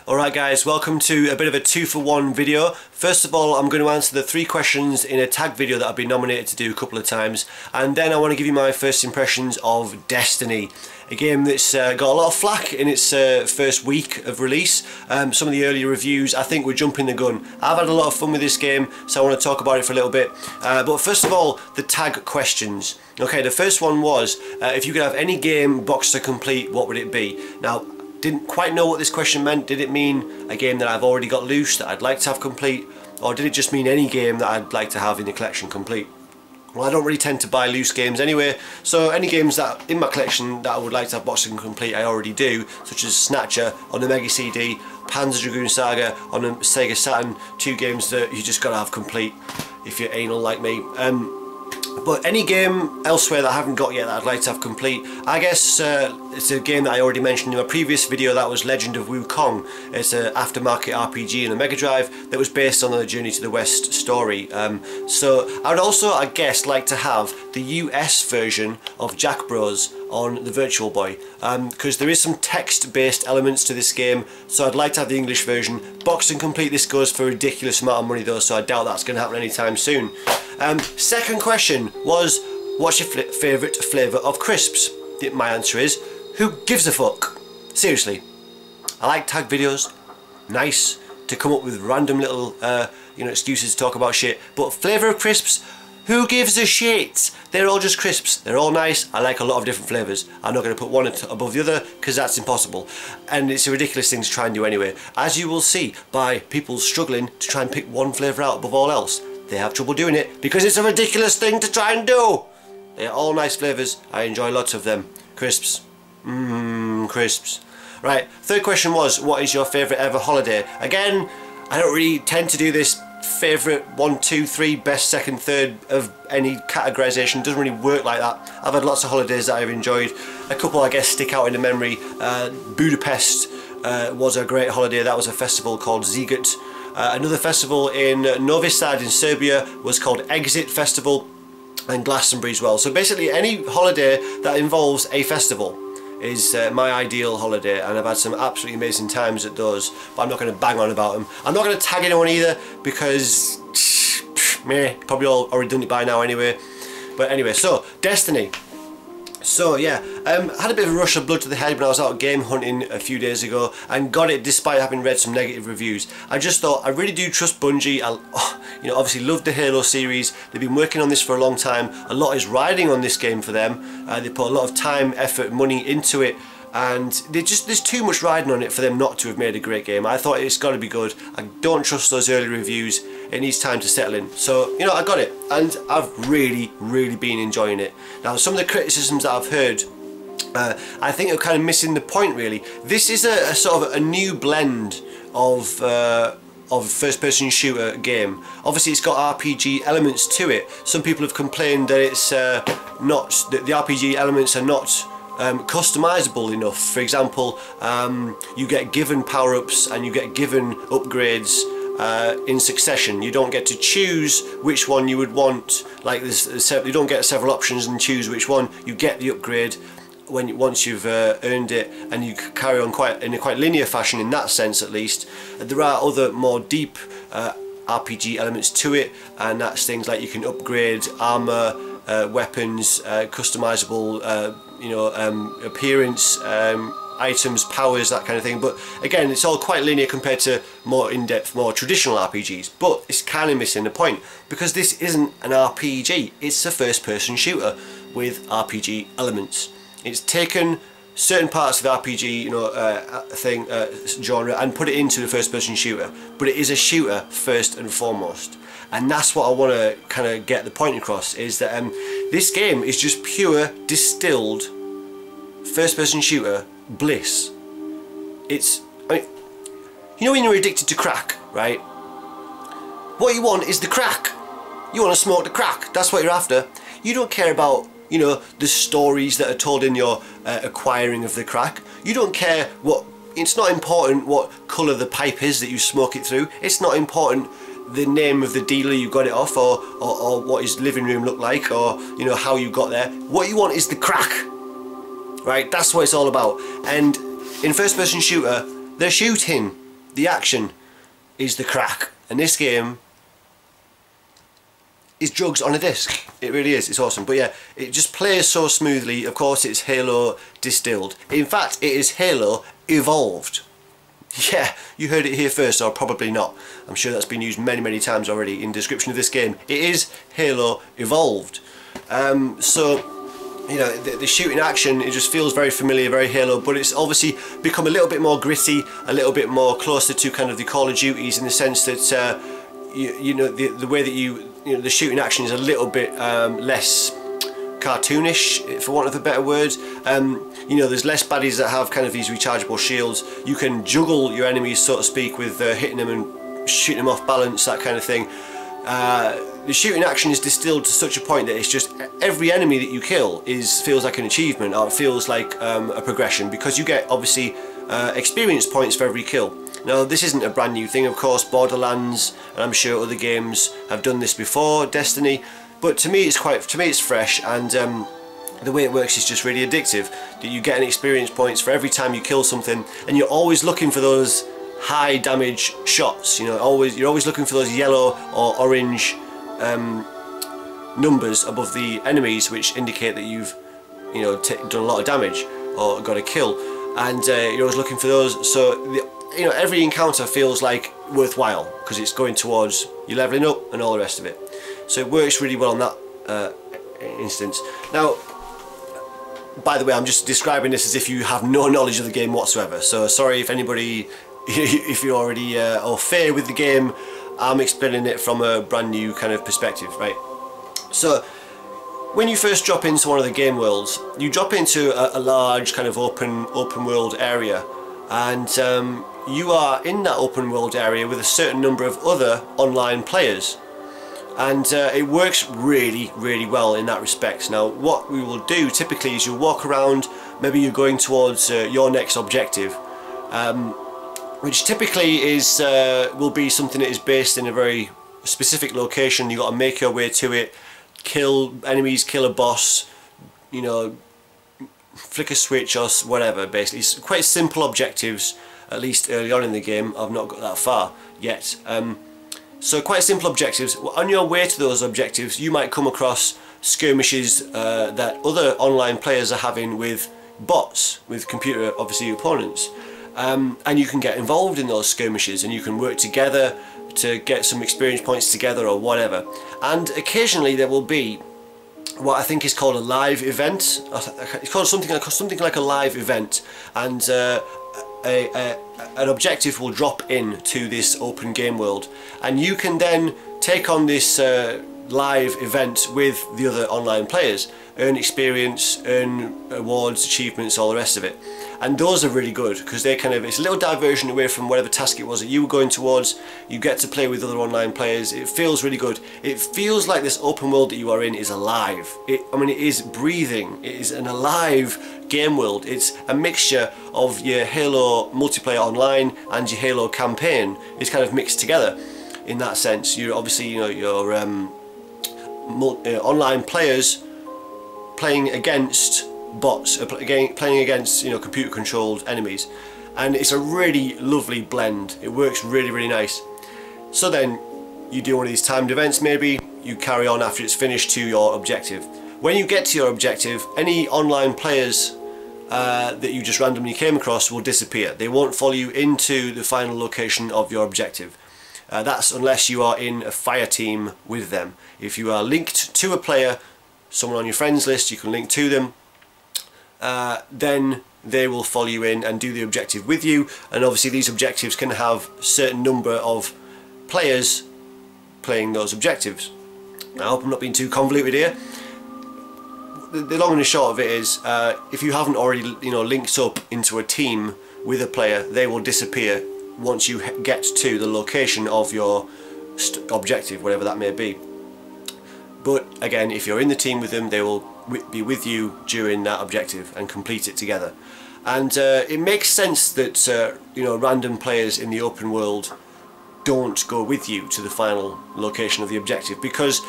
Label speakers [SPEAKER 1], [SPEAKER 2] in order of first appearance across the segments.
[SPEAKER 1] Alright guys, welcome to a bit of a 2-for-1 video. First of all, I'm going to answer the 3 questions in a tag video that I've been nominated to do a couple of times, and then I want to give you my first impressions of Destiny, a game that's got a lot of flack in its first week of release. Some of the early reviews, I think, were jumping the gun. I've had a lot of fun with this game, so I want to talk about it for a little bit. But first of all, the tag questions. Okay, the first one was, if you could have any game box to complete, what would it be? Now, didn't quite know what this question meant. Did it mean a game that I've already got loose that I'd like to have complete, or did it just mean any game that I'd like to have in the collection complete? Well, I don't really tend to buy loose games anyway, so any games that in my collection that I would like to have boxed and complete I already do, such as Snatcher on the Mega CD, Panzer Dragoon Saga on the Sega Saturn, 2 games that you just gotta have complete if you're anal like me. But any game elsewhere that I haven't got yet that I'd like to have complete, I guess it's a game that I already mentioned in my previous video. That was Legend of Wukong. It's an aftermarket RPG in the Mega Drive that was based on the Journey to the West story. So I would also, I guess, like to have the US version of Jack Bros on the Virtual Boy, because there is some text-based elements to this game, so I'd like to have the English version. Boxed and complete, this goes for a ridiculous amount of money though, so I doubt that's going to happen anytime soon. Second question was, what's your favourite flavour of crisps? My answer is, who gives a fuck? Seriously. I like tag videos, nice to come up with random little excuses to talk about shit, but flavour of crisps, who gives a shit? They're all just crisps, they're all nice. I like a lot of different flavours. I'm not going to put one above the other because that's impossible, and it's a ridiculous thing to try and do anyway, as you will see by people struggling to try and pick one flavour out above all else. They have trouble doing it because it's a ridiculous thing to try and do. They're all nice flavours. I enjoy lots of them. Crisps. Crisps. Right, third question was, what is your favourite ever holiday? Again, I don't really tend to do this favourite 1, 2, 3, best, second, third of any categorisation. Doesn't really work like that. I've had lots of holidays that I've enjoyed. A couple, I guess, stick out in the memory. Budapest was a great holiday. That was a festival called Ziget. Another festival in Novi Sad in Serbia was called Exit Festival, and Glastonbury as well. So basically any holiday that involves a festival is my ideal holiday, and I've had some absolutely amazing times at those, but I'm not going to bang on about them. I'm not going to tag anyone either because meh, probably all already done it by now anyway. But anyway, so Destiny. So yeah, had a bit of a rush of blood to the head when I was out game hunting a few days ago, and got it despite having read some negative reviews. I just thought, I really do trust Bungie. Obviously love the Halo series. They've been working on this for a long time. A lot is riding on this game for them. They put a lot of time, effort, money into it, and there's too much riding on it for them not to have made a great game. I thought it's got to be good. I don't trust those early reviews. It needs time to settle in. So, I got it, and I've really been enjoying it. Now, some of the criticisms that I've heard, I think are kind of missing the point, really. This is a sort of a new blend of first-person shooter game. Obviously, it's got RPG elements to it. Some people have complained that it's not, that the RPG elements are not customizable enough. For example, you get given power-ups and you get given upgrades in succession. You don't get to choose which one you would want. Like you don't get several options and choose which one. You get the upgrade once you've earned it, and you carry on in a quite linear fashion in that sense, at least. There are other more deep RPG elements to it, and that's things like you can upgrade armor, weapons, customizable appearance, items, powers, that kind of thing. But again, it's all quite linear compared to more in-depth, more traditional RPGs. But it's kind of missing the point, because this isn't an RPG. It's a first-person shooter with RPG elements. It's taken certain parts of the RPG, genre, and put it into the first-person shooter. But it is a shooter first and foremost. And that's what I want to kind of get the point across, is that this game is just pure, distilled first-person shooter bliss. It's, when you're addicted to crack, right? What you want is the crack. You want to smoke the crack. That's what you're after. You don't care about, the stories that are told in your acquiring of the crack. You don't care it's not important what colour the pipe is that you smoke it through. It's not important the name of the dealer you got it off, or what his living room looked like, or how you got there. What you want is the crack, right? That's what it's all about. And in first person shooter, they're shooting. the action is the crack, and this game is drugs on a disc. It really is. It's awesome. But yeah, it just plays so smoothly. Of course, it's Halo distilled. In fact, it is Halo evolved. Yeah, you heard it here first, or probably not. I'm sure that's been used many times already in the description of this game. It is Halo evolved. So, you know, the shooting action, it just feels very familiar, very Halo, but it's obviously become a little bit more gritty, a little bit more closer to kind of the Call of Duties, in the sense that you know, the way that you know, the shooting action is a little bit less cartoonish, for want of a better word. You know, there's less baddies that have kind of these rechargeable shields. You can juggle your enemies, so to speak, with hitting them and shooting them off balance, that kind of thing. The shooting action is distilled to such a point that it's just every enemy that you kill feels like an achievement, or it feels like a progression, because you get obviously experience points for every kill. Now, this isn't a brand new thing, of course. Borderlands, and I'm sure other games have done this before, Destiny, but to me it's fresh, and the way it works is just really addictive. That you get an experience points for every time you kill something, and you're always looking for those high damage shots. You know, you're always looking for those yellow or orange numbers above the enemies, which indicate that you've, you know, done a lot of damage or got a kill, and you're always looking for those. So you know, every encounter feels like worthwhile because it's going towards you leveling up and all the rest of it. So it works really well in that instance. Now, by the way, I'm just describing this as if you have no knowledge of the game whatsoever. So sorry if anybody, if you're already au fait with the game. I'm explaining it from a brand new kind of perspective, right? So when you first drop into one of the game worlds, you drop into a large kind of open world area, and you are in that open world area with a certain number of other online players, and it works really well in that respect. Now, what we will do typically is you'll walk around, maybe you're going towards your next objective, which typically is will be something that is based in a very specific location. You've got to make your way to it, kill enemies, kill a boss, you know, flick a switch or whatever. Basically, it's quite simple objectives, at least early on in the game. I've not got that far yet. So quite simple objectives. On your way to those objectives, you might come across skirmishes that other online players are having with bots, with computer, obviously, opponents. And you can get involved in those skirmishes, and you can work together to get some experience points together or whatever. And occasionally there will be what I think is called a live event. It's called something like a live event, and an objective will drop in to this open game world, and you can then take on this live event with the other online players, earn experience, earn awards, achievements, all the rest of it. And those are really good because they kind of, it's a little diversion away from whatever task it was that you were going towards. You get to play with other online players. It feels really good. It feels like this open world that you are in is alive. I mean, it is breathing. It is an alive game world. It's a mixture of your Halo multiplayer online and your Halo campaign. It's kind of mixed together in that sense. You're obviously, you know, your online players playing against bots, playing against, you know, computer controlled enemies, and it's a really lovely blend. It works really nice. So then you do one of these timed events, maybe you carry on after it's finished to your objective. When you get to your objective, any online players that you just randomly came across will disappear. They won't follow you into the final location of your objective. That's unless you are in a fire team with them. If you are linked to a player, someone on your friends list, you can link to them, then they will follow you in and do the objective with you. And obviously these objectives can have a certain number of players playing those objectives. I hope I'm not being too convoluted here. The long and the short of it is, if you haven't already, you know, linked up into a team with a player, they will disappear once you get to the location of your objective, whatever that may be. But again, if you're in the team with them, they will be with you during that objective and complete it together. And it makes sense that you know, random players in the open world don't go with you to the final location of the objective, because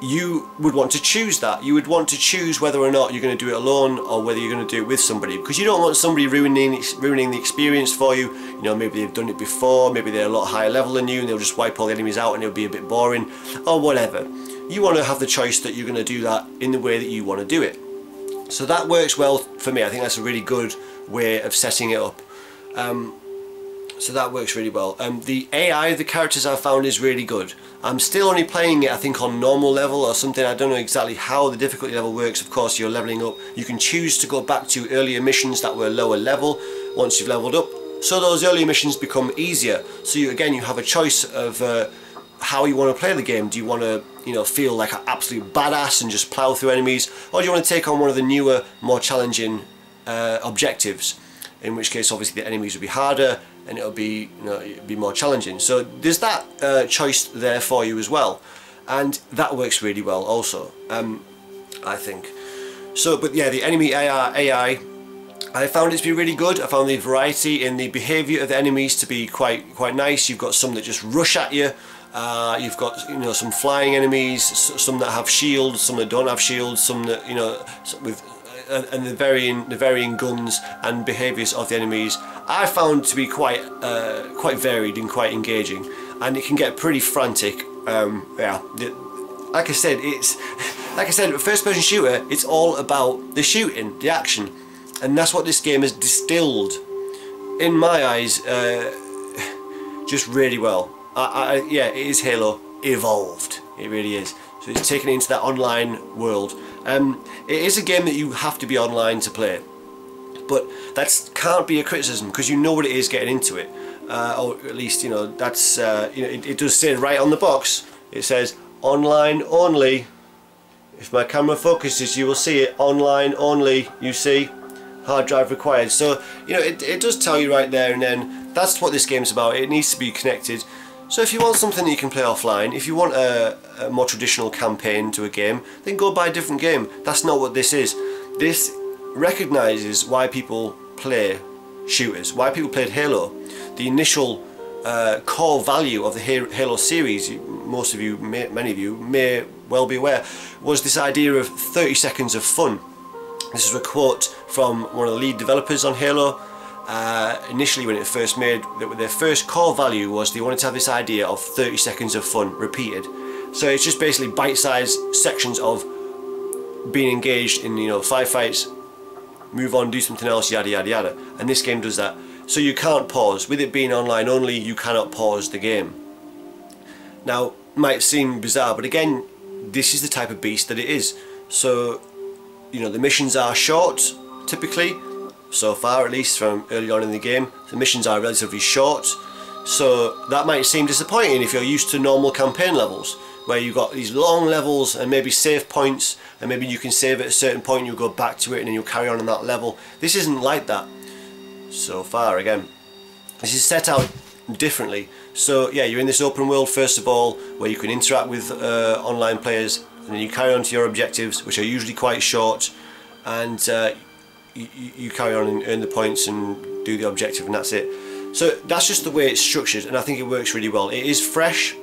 [SPEAKER 1] you would want to choose that. You would want to choose whether or not you're going to do it alone or whether you're going to do it with somebody, because you don't want somebody ruining the experience for you. You know, maybe they've done it before, maybe they're a lot higher level than you and they'll just wipe all the enemies out and it'll be a bit boring or whatever. You want to have the choice that you're going to do that in the way that you want to do it. So that works well for me. I think that's a really good way of setting it up. So that works really well. The AI of the characters I've found is really good. I'm still only playing it, I think, on normal level or something. I don't know exactly how the difficulty level works. Of course, you're leveling up. You can choose to go back to earlier missions that were lower level once you've leveled up. So those earlier missions become easier. So you have a choice of how you want to play the game. Do you want to, you know, feel like an absolute badass and just plow through enemies, or do you want to take on one of the newer, more challenging objectives? In which case, obviously, the enemies will be harder and it'll be, you know, it'll be more challenging. So there's that choice there for you as well, and that works really well also, I think. So, but yeah, the enemy AI, I found it to be really good. I found the variety in the behaviour of the enemies to be quite nice. You've got some that just rush at you. You've got, you know, some flying enemies, some that have shields, some that don't have shields, some that, you know, with and the varying guns and behaviours of the enemies I found to be quite varied and quite engaging, and it can get pretty frantic. Yeah, like I said, first-person shooter. It's all about the shooting, the action, and that's what this game has distilled, in my eyes, just really well. Yeah, it is Halo evolved. It really is. So it's taken into that online world. It is a game that you have to be online to play, but that can't be a criticism because you know what it is getting into it, or at least, you know, that's you know, it does say right on the box. It says online only. If my camera focuses, you will see it, online only. You see, hard drive required. So, you know, it does tell you right there and then. That's what this game's about. It needs to be connected. So if you want something that you can play offline, if you want a more traditional campaign to a game, then go buy a different game. That's not what this is. This recognises why people play shooters, why people played Halo. The initial core value of the Halo series, most of you, many of you may well be aware, was this idea of 30 seconds of fun. This is a quote from one of the lead developers on Halo. Initially, when it first made, their first core value was they wanted to have this idea of 30 seconds of fun repeated. So it's just basically bite-sized sections of being engaged in, you know, 5 fights, move on, do something else, yada yada yada. And this game does that. So you can't pause. With it being online only, you cannot pause the game. Now, it might seem bizarre, but again, this is the type of beast that it is. So, you know, the missions are short, typically. So far, at least from early on in the game, the missions are relatively short, so that might seem disappointing if you're used to normal campaign levels where you've got these long levels and maybe save points, and maybe you can save at a certain point and you'll go back to it and then you'll carry on that level. This isn't like that so far. Again, this is set out differently. So yeah, you're in this open world first of all where you can interact with online players, and then you carry on to your objectives, which are usually quite short, and you carry on and earn the points and do the objective, and that's it. So that's just the way it's structured, and I think it works really well. It is fresh.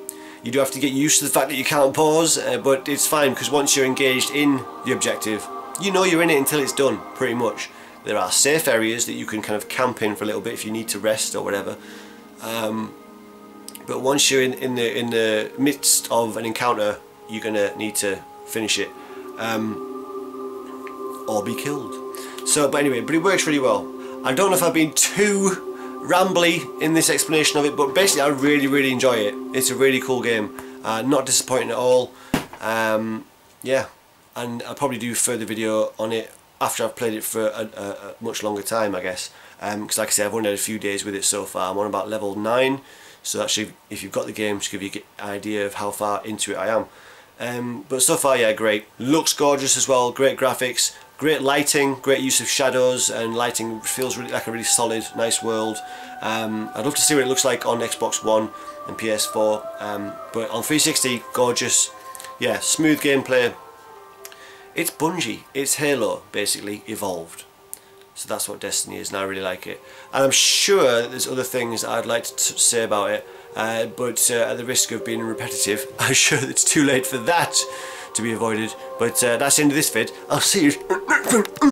[SPEAKER 1] You do have to get used to the fact that you can't pause, but it's fine because once you're engaged in the objective, you know you're in it until it's done, pretty much. There are safe areas that you can kind of camp in for a little bit if you need to rest or whatever. But once you're in the midst of an encounter, you're gonna need to finish it or be killed. So, but anyway, but it works really well. I don't know if I've been too rambly in this explanation of it, but basically I really enjoy it. It's a really cool game. Not disappointing at all. Yeah, and I'll probably do a further video on it after I've played it for a much longer time, I guess. Because like I said, I've only had a few days with it so far. I'm on about level 9, so actually if you've got the game, just give you an idea of how far into it I am. But so far, yeah, great. Looks gorgeous as well, great graphics. Great lighting, great use of shadows, and lighting feels really like a really solid, nice world. I'd love to see what it looks like on Xbox One and PS4, but on 360, gorgeous. Yeah, smooth gameplay. It's Bungie, it's Halo, basically, evolved. So that's what Destiny is, and I really like it. And I'm sure that there's other things that I'd like to say about it, but at the risk of being repetitive, I'm sure it's too late for that to be avoided. But that's the end of this vid. I'll see you.